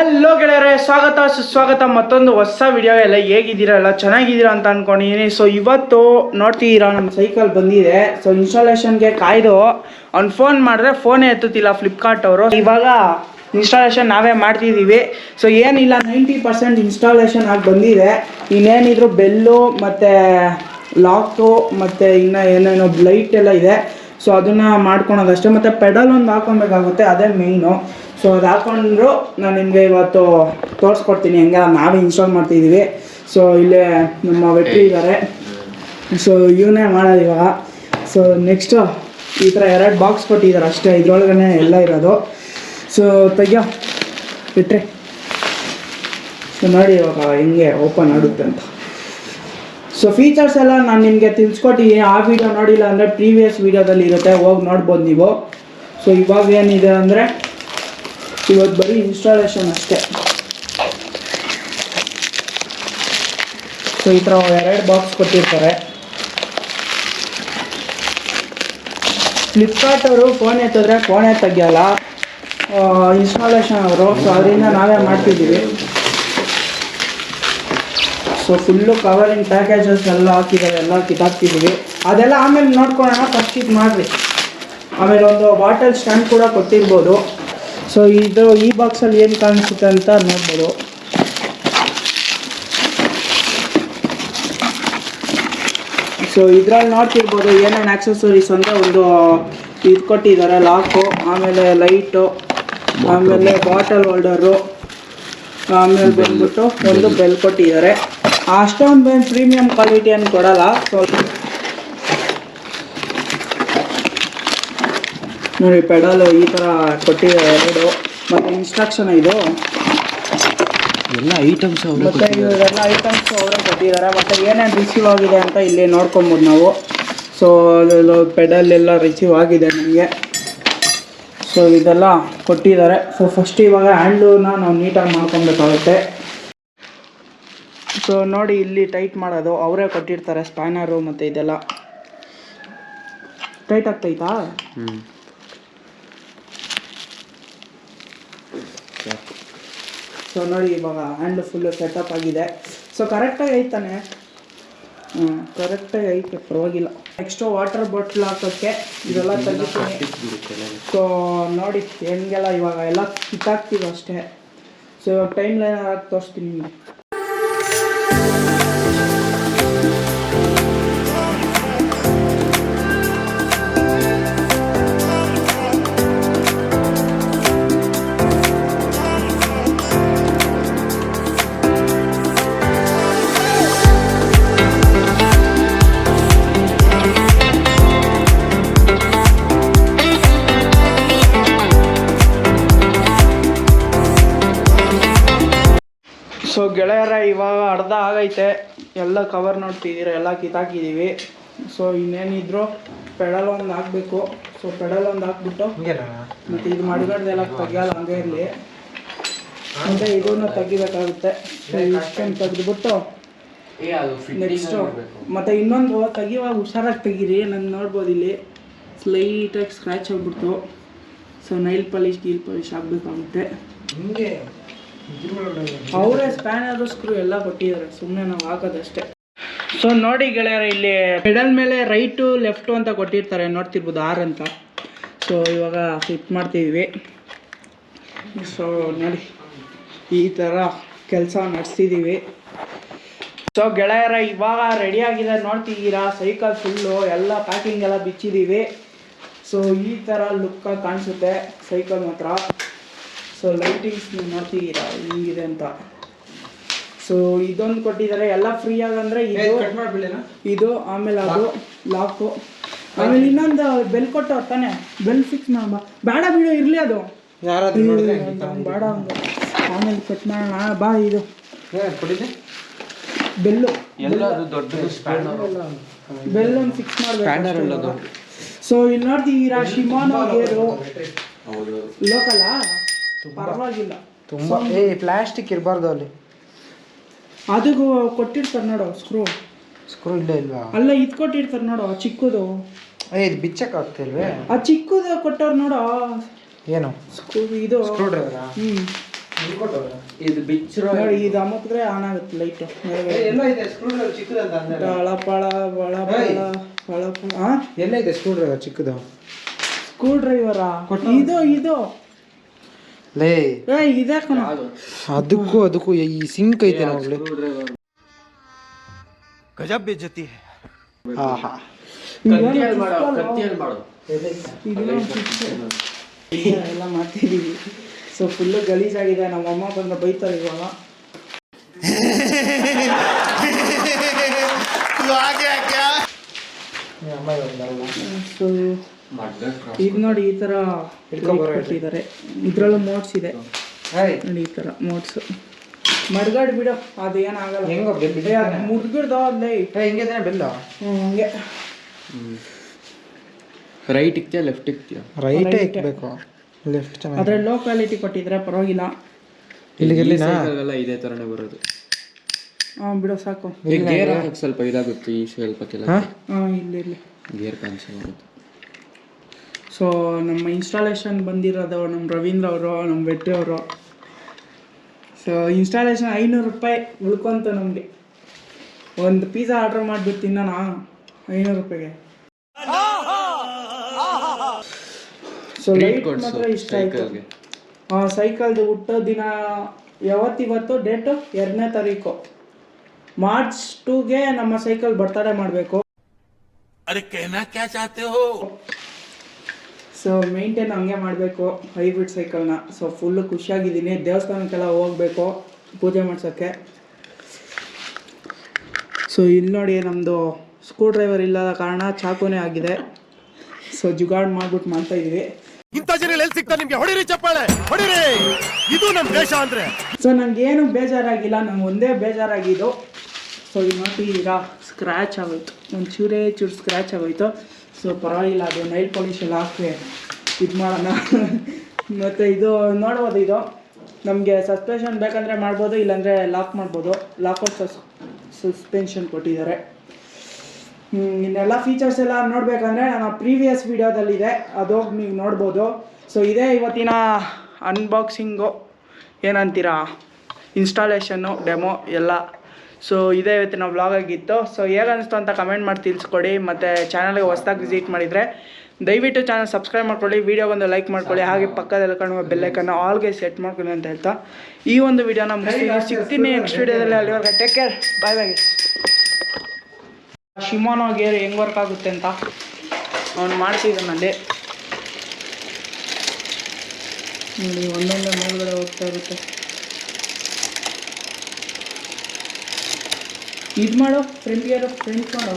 Hello ಗೆಳೆಯರೆ, ಸ್ವಾಗತ ಸುಸ್ವಾಗತ ಮತ್ತೊಂದು ಹೊಸ ವಿಡಿಯೋ. ಎಲ್ಲ ಹೇಗಿದ್ದೀರಾ? ಎಲ್ಲ ಚೆನ್ನಾಗಿದ್ದೀರಾ ಅಂತ ಅಂದ್ಕೊಂಡಿದ್ದೀನಿ. ಸೊ ಇವತ್ತು ನೋಡ್ತಿದ್ದೀರಾ ನಮ್ಮ ಸೈಕಲ್ ಬಂದಿದೆ. ಸೊ ಇನ್ಸ್ಟಾಲೇಷನ್ಗೆ ಕಾಯ್ದು ಅವ್ನು ಫೋನ್ ಮಾಡಿದ್ರೆ ಫೋನೇ ಎತ್ತುತ್ತಿಲ್ಲ ಫ್ಲಿಪ್ಕಾರ್ಟ್ ಅವರು. ಇವಾಗ ಇನ್ಸ್ಟಾಲೇಷನ್ ನಾವೇ ಮಾಡ್ತಿದ್ದೀವಿ. ಸೊ ಏನಿಲ್ಲ, 90% ಇನ್ಸ್ಟಾಲೇಷನ್ ಆಗಿ ಬಂದಿದೆ. ಇನ್ನೇನಿದ್ರು ಬೆಲ್ಲು ಮತ್ತು ಲಾಕು ಮತ್ತು ಇನ್ನು ಏನೇನೋ ಲೈಟ್ ಎಲ್ಲ ಇದೆ. ಸೊ ಅದನ್ನು ಮಾಡ್ಕೊಳೋದಷ್ಟೇ. ಮತ್ತು ಪೆಡಲ್ ಒಂದು ಹಾಕೊಬೇಕಾಗುತ್ತೆ, ಅದೇ ಮೇಯ್ನು. ಸೊ ಅದು ಹಾಕ್ಕೊಂಡ್ರು ನಾನು ನಿಮಗೆ ಇವತ್ತು ತೋರಿಸ್ಕೊಡ್ತೀನಿ ಹೆಂಗೆ ನಾವೇ ಇನ್ಸ್ಟಾಲ್ ಮಾಡ್ತಿದ್ದೀವಿ. ಸೊ ಇಲ್ಲೇ ನಮ್ಮ ವೆಟ್ರಿ ಇದ್ದಾರೆ. ಸೊ ಇವನೇ ಮಾಡೋದು ಇವಾಗ. ಸೊ ನೆಕ್ಸ್ಟು ಈ ಥರ 2 ಬಾಕ್ಸ್ ಕೊಟ್ಟಿದ್ದಾರೆ ಅಷ್ಟೇ, ಇದ್ರೊಳಗಡೆ ಎಲ್ಲ ಇರೋದು. ಸೊ ತೆಗಿಯೋ ಬಿಟ್ರೆ. ಸೊ ನೋಡಿ ಇವಾಗ ಹೆಂಗೆ ಓಪನ್ ಆಗುತ್ತೆ ಅಂತ. ಸೊ ಫೀಚರ್ಸ್ ಎಲ್ಲ ನಾನು ನಿಮಗೆ ತಿಳಿಸ್ಕೊಟ್ಟಿದ್ದೀನಿ. ಆ ವಿಡಿಯೋ ನೋಡಿಲ್ಲ ಅಂದರೆ ಪ್ರೀವಿಯಸ್ ವಿಡಿಯೋದಲ್ಲಿ ಇರುತ್ತೆ, ಹೋಗಿ ನೋಡ್ಬೋದು ನೀವು. ಸೊ ಇವಾಗ ಏನಿದೆ ಅಂದರೆ ಇವತ್ತು ಬರೀ ಇನ್ಸ್ಟಾಲೇಷನ್ ಅಷ್ಟೇ. ಸೊ ಈ ಥರ 2 ಬಾಕ್ಸ್ ಕೊಟ್ಟಿರ್ತಾರೆ. ಫ್ಲಿಪ್ಕಾರ್ಟ್ ಅವರು ಫೋನ್ ಎತ್ತಿದ್ರೆ ಫೋನೇ ತೆಗಿಯಲ್ಲ, ಇನ್ಸ್ಟಾಲೇಷನ್ ಅವರು. ಸೊ ಅದರಿಂದ ನಾವೇ ಮಾಡ್ತಿದ್ದೀವಿ. ಸೊ ಫುಲ್ಲು ಕವರಿಂಗ್ ಪ್ಯಾಕೇಜಸ್ ಎಲ್ಲ ಹಾಕಿದ್ದಾರೆ, ಎಲ್ಲ ಕಿತ್ತಾಕ್ತಿದ್ದೀವಿ. ಅದೆಲ್ಲ ಆಮೇಲೆ ನೋಡ್ಕೊಳ್ಳೋಣ, ಫಸ್ಟ್ ಇದು ಮಾಡಿರಿ. ಆಮೇಲೆ ಒಂದು ಬಾಟಲ್ ಸ್ಟ್ಯಾಂಡ್ ಕೂಡ ಕೊಟ್ಟಿರ್ಬೋದು. ಸೊ ಇದು ಈ ಬಾಕ್ಸಲ್ಲಿ ಏನು ಕಾಣಿಸುತ್ತೆ ಅಂತ ನೋಡ್ಬೋದು. ಸೊ ಇದರಲ್ಲಿ ನೋಡ್ತಿರ್ಬೋದು ಏನೇನು ಆಕ್ಸೆಸರೀಸ್ ಅಂದರೆ ಒಂದು ಇದು ಕೊಟ್ಟಿದ್ದಾರೆ, ಲಾಕು, ಆಮೇಲೆ ಲೈಟು, ಆಮೇಲೆ ಬಾಟಲ್ ಹೋಲ್ಡರು, ಆಮೇಲೆ ಬಂದ್ಬಿಟ್ಟು ಒಂದು ಬೆಲ್ ಕೊಟ್ಟಿದ್ದಾರೆ. ಅಷ್ಟೊಂದು ಪ್ರೀಮಿಯಂ ಕ್ವಾಲಿಟಿಯನ್ನು ಕೊಡಲ್ಲ. ಸೊ ನೋಡಿ ಪೆಡಲು ಈ ಥರ ಕೊಟ್ಟಿದ್ದಾರೆ 2. ಮತ್ತು ಇನ್ಸ್ಟ್ರಕ್ಷನ್ ಇದು ಎಲ್ಲ ಐಟಮ್ಸ್, ಮತ್ತು ಇದೆಲ್ಲ ಐಟಮ್ಸ್ ಅವರೇ ಕೊಟ್ಟಿದ್ದಾರೆ. ಮತ್ತು ಏನೇನು ರಿಸೀವ್ ಆಗಿದೆ ಅಂತ ಇಲ್ಲಿ ನೋಡ್ಕೊಬೋದು ನಾವು. ಸೊ ಪೆಡಲ್ ಎಲ್ಲ ರಿಸೀವ್ ಆಗಿದೆ ನಮಗೆ. ಸೊ ಇದೆಲ್ಲ ಕೊಟ್ಟಿದ್ದಾರೆ. ಸೊ ಫಸ್ಟ್ ಇವಾಗ ಹ್ಯಾಂಡ್ಲೂನ ನಾವು ನೀಟಾಗಿ ಮಾಡ್ಕೊಬೇಕಾಗುತ್ತೆ. ಸೊ ನೋಡಿ ಇಲ್ಲಿ ಟೈಟ್ ಮಾಡೋದು ಅವರೇ ಕೊಟ್ಟಿರ್ತಾರೆ, ಸ್ಪ್ಯಾನರು ಮತ್ತು ಇದೆಲ್ಲ. ಟೈಟ್ ಆಗ್ತೈತಾ? ಸೊ ನೋಡಿ ಇವಾಗ ಹ್ಯಾಂಡ್ ಫುಲ್ಲು ಸೆಟಪ್ ಆಗಿದೆ. ಸೊ ಕರೆಕ್ಟಾಗಿ ಐತಾನೆ, ಕರೆಕ್ಟಾಗಿ ಐತೆ, ಪರವಾಗಿಲ್ಲ. ನೆಕ್ಸ್ಟು ವಾಟರ್ ಬಾಟ್ಲ್ ಹಾಕೋಕ್ಕೆ ಇದೆಲ್ಲ ತೆಗಿತೀನಿ. ಸೊ ನೋಡಿ ಹೆಂಗೆಲ್ಲ ಇವಾಗ ಎಲ್ಲ ಕಿತ್ತಾಕ್ತೀವಿ ಅಷ್ಟೇ. ಸೊ ಇವಾಗ ಟೈಮ್ ಲೈನ್ ಹಾಕಿ ತೋರಿಸ್ತೀನಿ ನಿಮಗೆ. ಸೊ ಗೆಳೆಯರ ಇವಾಗ ಅರ್ಧ ಆಗೈತೆ, ಎಲ್ಲ ಕವರ್ ನೋಡ್ತಿದ್ದೀರ, ಎಲ್ಲ ಕಿತ್ತಾಕಿದ್ದೀವಿ. ಸೊ ಇನ್ನೇನಿದ್ರು ಪೆಡಲ್ ಒಂದು ಹಾಕಬೇಕು. ಸೊ ಪೆಡಲ್ ಒಂದು ಹಾಕ್ಬಿಟ್ಟು ಮತ್ತು ಇದು ಮಡ್ಗಡ್ದೆಲ್ಲ ತೆಗಿಯಲ್ಲ, ಹಂಗೆ ಇರಲಿ. ಮತ್ತು ಇದನ್ನು ತೆಗಿಬೇಕಾಗುತ್ತೆ. ಸೊ ಇಷ್ಟೊಂದು ತೆಗೆದುಬಿಟ್ಟು ನೆಕ್ಸ್ಟು ಮತ್ತು ಇನ್ನೊಂದು ತೆಗಿಯುವಾಗ ಹುಷಾರಾಗಿ ತೆಗೀರಿ. ನಾನು ನೋಡ್ಬೋದು ಇಲ್ಲಿ ಸ್ಲೈಟಾಗಿ ಸ್ಕ್ರ್ಯಾಚ್ ಆಗಿಬಿಡ್ತು. ಸೊ ನೈಲ್ ಪಾಲಿಶ್ ಆಗಬೇಕಾಗುತ್ತೆ. ಅವರೇ ಸ್ಪ್ಯಾನರು ಸ್ಕ್ರೂ ಎಲ್ಲ ಕೊಟ್ಟಿದ್ದಾರೆ, ಸುಮ್ಮನೆ ನಾವು ಹಾಕೋದಷ್ಟೇ. ಸೊ ನೋಡಿ ಗೆಳೆಯರ, ಇಲ್ಲಿ ಪೆಡಲ್ ಮೇಲೆ ರೈಟು ಲೆಫ್ಟು ಅಂತ ಕೊಟ್ಟಿರ್ತಾರೆ, ನೋಡ್ತಿರ್ಬೋದು R ಅಂತ. ಸೊ ಇವಾಗ ಫಿಟ್ ಮಾಡ್ತಿದ್ವಿ. ಸೊ ನೋಡಿ ಈ ಥರ ಕೆಲಸ ನಡೆಸ್ತಿದ್ದೀವಿ. ಸೊ ಗೆಳೆಯರ ಇವಾಗ ರೆಡಿಯಾಗಿದೆ, ನೋಡ್ತಿದ್ದೀರಾ. ಸೈಕಲ್ ಫುಲ್ಲು ಎಲ್ಲ ಪ್ಯಾಕಿಂಗ್ ಎಲ್ಲ ಬಿಚ್ಚಿದ್ದೀವಿ. ಸೊ ಈ ಥರ ಲುಕ್ಕಾಗಿ ಕಾಣಿಸುತ್ತೆ ಸೈಕಲ್ ಮಾತ್ರ. ಸೊ ಲೈಟಿಂಗ್ಸ್ ನೀವು ನೋಡ್ತಿದ್ದೀರಾ ಹಿಂಗಿದೆ ಅಂತ. ಸೊ ಇದೊಂದು ಕೊಟ್ಟಿದ್ದಾರೆ, ಎಲ್ಲ ಫ್ರೀ ಆಗಂದರೆ ಇದು, ಆಮೇಲೆ ಅದು ಲಾಕು, ಆಮೇಲೆ ಇನ್ನೊಂದು ಬೆಲ್ ಕೊಟ್ಟವ್ರು ತಾನೆ, ಬೆಲ್ ಫಿಕ್ಸ್ ಮಾಡ ಬೇಡ ಬಿಡು, ಇರಲಿ ಅದು ಬೇಡ ಒಂದು ಆಮೇಲೆ ಕಟ್ ಮಾಡೋಣ. ಬಾ ಇದು ಬೆಲ್ಲು, ಬೆಲ್ಲೊಂದು ಫಿಕ್ಸ್ ಮಾಡಬೇಕು. ಸೊ ಇಲ್ಲಿ ನೋಡ್ತಿದ್ದೀರಾ ಶಿಮಾನೋ ಗೇರು, ಲೋಕಲ್ಲ, ಪರವಾಗಿಲ್ಲ. ತುಂಬ ಪ್ಲಾಸ್ಟಿಕ್ ಇರಬಾರ್ದು ಅಲ್ಲಿ. ಅದಕ್ಕೂ ಕೊಟ್ಟಿರ್ತಾರೆ ನೋಡು ಸ್ಕ್ರೂ ಇಲ್ಲ ಇಲ್ವಾ? ಅಲ್ಲ, ಇದು ಕೊಟ್ಟಿರ್ತಾರೆ ನೋಡು ಚಿಕ್ಕದು. ಇದು ಬಿಚ್ಚಕ್ಕೆ ಆಗ್ತಿಲ್ವೇ? ಆ ಚಿಕ್ಕದು ಕೊಟ್ಟವ್ರು ನೋಡು. ಏನು ಇದು ಸ್ಕ್ರೂ ಡ್ರೈವರಾ? ಇದು ಬಿಚ್ಚಿರೋ ನೋಡಿ ಇದು ಅಮುಕಿದ್ರೆ ಆನ್ ಆಗುತ್ತೆ ಲೈಟು ಎಲ್ಲ ಇದೆ ಸ್ಕ್ರೂ ಡ್ರೈವರ್ ಚಿಕ್ಕದಂತ ಅಂದ್ರೆ ಪಳ ಪಳ ಪಳ ಪಳ ಪಳ ಹಾಂ ಎಲ್ಲ ಇದೆ ಸ್ಕ್ರೂ ಡ್ರೈವರ್ ಚಿಕ್ಕದು ಸ್ಕ್ರೂ ಡ್ರೈವರಾ ಇದು ಲೇ ಇದೆ ಕಣ ಅದಕ್ಕೂ ಈ ಸಿಂಕ್ ಐತೆ ನೋಡ್ಲಿ ಗಜಬ್ ಬೇಜತಿ ಆಹಾ ಕತ್ತಿಯಲ್ಲಿ ಮಾಡು ಎಲ್ಲ ಮಾಡ್ತಿದ್ದೀವಿ ಸೊ ಫುಲ್ಲು ಗಲೀಜಾಗಿದೆ ನಮ್ಮ ಅಮ್ಮ ಬಂದು ಬೈತಾರೆ ಇವಾಗ ಸೊ ಇದು ನೋಡಿ ಈ ಥರ ಕೊಟ್ಟಿದ್ದಾರೆ ಇದರಲ್ಲೂ ಮೋಡ್ಸ್ ಇದೆ ನೋಡಿ ಈ ಥರ ಮೋಡ್ಸು ಮಡ್ಗಾಡ್ ಬಿಡು ಅದು ಏನಾಗಲ್ಲ ಹೆಂಗೋ ಮುಡ್ಗಿಡ್ದ ಅಲ್ಲೇ ಹೆಂಗಿದೆ ಬೆಲ್ಲ ಹಂಗೆ ರೈಟ್ ಇಕ್ತಿಯಾ ಲೆಫ್ಟ್ ಇಕ್ತಿಯಾ ರೈಟೇ ಇಕ್ಬೇಕು ಲೆಫ್ಟ್ ಚೆನ್ನಾಗಿ ಆದರೆ ಲೋ ಕ್ವಾಲಿಟಿ ಕೊಟ್ಟಿದ್ರೆ ಪರವಾಗಿಲ್ಲ ಇಲ್ಲಿಗೆಲ್ಲಿನಾ ಎಲ್ಲ ಇದೇ ಥರನೇ ಬರೋದು ಹಾಂ ಬಿಡು ಸಾಕು ಗೇರ್ ಹಾಕಕ್ಕೆ ಸ್ವಲ್ಪ ಇದಾಗುತ್ತೆ ಈ ಸ್ವಲ್ಪ ಕೆಲ ಹಾಂ ಇಲ್ಲಿ ಗೇರ್ ಕ್ಯಾನ್ಸಲ್ ಆಗುತ್ತೆ ಸೊ ನಮ್ಮ ಇನ್ಸ್ಟಾಲೇಷನ್ ಬಂದಿರೋದು ನಮ್ಮ ರವೀಂದ್ರ ಅವರು ನಮ್ಮ ವೆಟ್ಟಿ ಅವರು ಸೊ ಇನ್ಸ್ಟಾಲೇಷನ್ 500 ರೂಪಾಯಿ ಉಳ್ಕೊಂತು ನಮಗೆ ಒಂದು ಪಿಜ್ಜಾ ಆರ್ಡ್ರ್ ಮಾಡಿಬಿಟ್ಟು ತಿನ್ನೋಣ 500 ರೂಪಾಯಿಗೆ ಸೊ ಲೈಟ್ ಮಾತ್ರ ಇಷ್ಟ ಆಯಿತು ಹಾಂ ಸೈಕಲ್ದು ಹುಟ್ಟೋ ದಿನ ಯಾವತ್ತಿವತ್ತು ಡೇಟು 2ನೇ ತಾರೀಕು ಮಾರ್ಚ್ 2ಗೆ ನಮ್ಮ ಸೈಕಲ್ ಬರ್ತಡೇ ಮಾಡಬೇಕು ಸೊ ಮೇಂಟೈನ್ ಹಂಗೆ ಮಾಡಬೇಕು ಹೈಬ್ರಿಡ್ ಸೈಕಲ್ನ ಸೊ ಫುಲ್ಲು ಖುಷಿಯಾಗಿದ್ದೀನಿ ದೇವಸ್ಥಾನಕ್ಕೆಲ್ಲ ಹೋಗಬೇಕು ಪೂಜೆ ಮಾಡ್ಸೋಕ್ಕೆ ಸೊ ಇಲ್ಲಿ ನೋಡಿ ನಮ್ಮದು ಸ್ಕ್ರೂ ಡ್ರೈವರ್ ಇಲ್ಲದ ಕಾರಣ ಚಾಕುನೇ ಆಗಿದೆ ಸೊ ಜುಗಾಡ್ ಮಾಡ್ಬಿಟ್ಟು ಮಾಡ್ತಾಯಿದ್ದೀವಿ ಇಂಥ ಜನ ಎಲ್ಲಿ ಸಿಗ್ತಾರೆ ನಿಮ್ಗೆ ಹೊಡಿರಿ ಚಪ್ಪಾಳೆ ಹೊಡಿರಿ ಇದು ನಮ್ಮ ದೇಶ ಅಂದ್ರೆ ಸೊ ನನಗೇನು ಬೇಜಾರಾಗಿಲ್ಲ ನಂಗೆ ಒಂದೇ ಬೇಜಾರಾಗಿದ್ದು ಸೊ ಈಗ ನೋಡ್ತಿದ್ದೀರಾ ಸ್ಕ್ರ್ಯಾಚ್ ಆಗೋಯ್ತು ಒಂದು ಚೂರು ಸ್ಕ್ರ್ಯಾಚ್ ಆಗೋಯ್ತು ಸೊ ಪರವಾಗಿಲ್ಲ ಅದು ನೈಲ್ ಪಾಲಿಶ್ ಎಲ್ಲ ಹಾಕಿ ಇದು ಮಾಡೋಣ ಮತ್ತು ಇದು ನೋಡ್ಬೋದು ಇದು ನಮಗೆ ಸಸ್ಪೆನ್ಷನ್ ಬೇಕಂದರೆ ಮಾಡ್ಬೋದು ಇಲ್ಲಾಂದರೆ ಲಾಕ್ ಮಾಡ್ಬೋದು ಲಾಕೌಟ್ ಸಸ್ಪೆನ್ಷನ್ ಕೊಟ್ಟಿದ್ದಾರೆ ಇನ್ನೆಲ್ಲ ಫೀಚರ್ಸ್ ಎಲ್ಲ ನೋಡಬೇಕಂದ್ರೆ ನನ್ನ ಪ್ರೀವಿಯಸ್ ವೀಡಿಯೋದಲ್ಲಿದೆ ಅದೋಗಿ ನೀವು ನೋಡ್ಬೋದು ಸೊ ಇದೇ ಇವತ್ತಿನ ಅನ್ಬಾಕ್ಸಿಂಗು ಏನಂತೀರಾ ಇನ್ಸ್ಟಾಲೇಷನ್ನು ಡೆಮೋ ಎಲ್ಲ ಸೊ ಇದೇ ಇವತ್ತಿನ ವ್ಲಾಗ್ ಆಗಿತ್ತು ಸೊ ಹೇಗನ್ನಿಸ್ತು ಅಂತ ಕಮೆಂಟ್ ಮಾಡಿ ತಿಳಿಸ್ಕೊಡಿ ಮತ್ತು ಚಾನಲ್ಗೆ ಹೊಸ್ದಾಗಿ ವಿಸಿಟ್ ಮಾಡಿದರೆ ದಯವಿಟ್ಟು ಚಾನಲ್ ಸಬ್ಸ್ಕ್ರೈಬ್ ಮಾಡ್ಕೊಳ್ಳಿ ವೀಡಿಯೋಗೊಂದು ಲೈಕ್ ಮಾಡ್ಕೊಳ್ಳಿ ಹಾಗೆ ಪಕ್ಕದಲ್ಲಿ ಕಾಣುವ ಬೆಲ್ಲೈಕನ್ನು ಆಲ್ಗೆ ಸೆಟ್ ಮಾಡ್ಕೊಳ್ಳಿ ಅಂತ ಹೇಳ್ತಾ ಈ ಒಂದು ವೀಡಿಯೋನ ಸಿಗ್ತೀನಿ ನೆಕ್ಸ್ಟ್ ವೀಡಿಯೋದಲ್ಲಿ ಅಲ್ಲಿವರೆಗೆ ಟೇಕ್ ಕೇರ್ ಬಾಯ್ ಬಾಯ್ ಶಿಮೋನೋ ಗೇರ್ ಹೆಂಗೆ ವರ್ಕ್ ಆಗುತ್ತೆ ಅಂತ ಅವ್ನು ಮಾಡ್ತಿದ್ದಾನಲ್ಲಿ ನೋಡಿ ಒಂದೊಂದೇ ಮೇಲ್ಗಡೆ ಹೋಗ್ತಾ ಇರುತ್ತೆ ಇದು ಮಾಡು ಫ್ರಂಟ್ ಗೇರು ಫ್ರಂಟ್ ಮಾಡು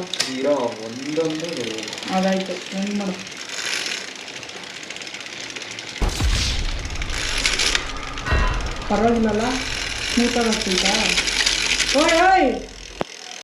ಅದಾಯಿತು ಫ್ರಂಟ್ ಮಾಡು ಪರವಾಗಿಲ್ಲಲ್ಲ ಸ್ಮೂತಾಗಿ ಆಗ್ತೈತಾ ಓಯ್ ಓಯ್